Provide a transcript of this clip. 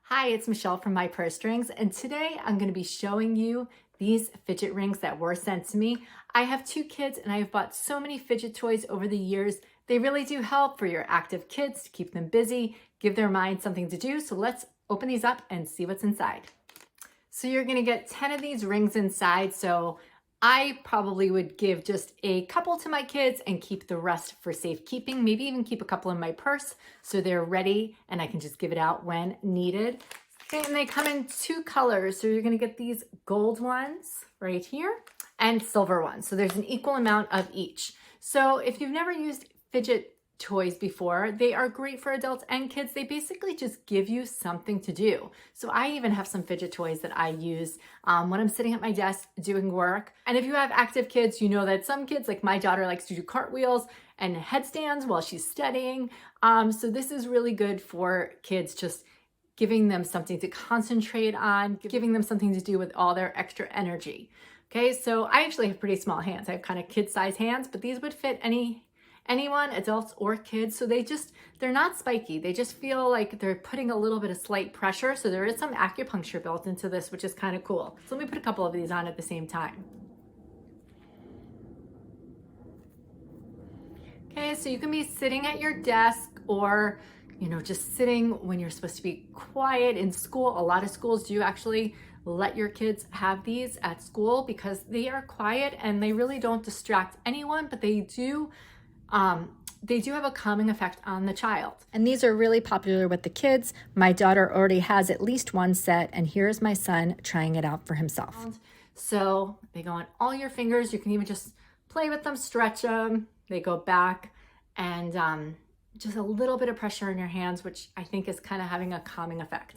Hi, it's Michelle from My Purse Strings, and today I'm going to be showing you these fidget rings that were sent to me. I have two kids and I have bought so many fidget toys over the years. They really do help for your active kids to keep them busy, give their mind something to do. So let's open these up and see what's inside. So you're going to get 10 of these rings inside. So I probably would give just a couple to my kids and keep the rest for safekeeping. Maybe even keep a couple in my purse so they're ready and I can just give it out when needed. Okay, and they come in two colors. So you're going to get these gold ones right here and silver ones. So there's an equal amount of each. So if you've never used fidget toys before, they are great for adults and kids. They basically just give you something to do. So I even have some fidget toys that I use when I'm sitting at my desk doing work. And if you have active kids, you know that some kids, like my daughter, likes to do cartwheels and headstands while she's studying. So this is really good for kids, just giving them something to concentrate on, giving them something to do with all their extra energy. Okay, so I actually have pretty small hands. I have kind of kid-size hands, but these would fit anyone, adults or kids. So they're not spiky. They just feel like they're putting a little bit of slight pressure. So there is some acupuncture built into this, which is kind of cool. So let me put a couple of these on at the same time. Okay, so you can be sitting at your desk or, just sitting when you're supposed to be quiet in school. A lot of schools do actually let your kids have these at school because they are quiet and they really don't distract anyone, but they do have a calming effect on the child. And these are really popular with the kids. My daughter already has at least one set, and here's my son trying it out for himself. So they go on all your fingers. You can even just play with them, stretch them. They go back, and just a little bit of pressure in your hands, which I think is kind of having a calming effect.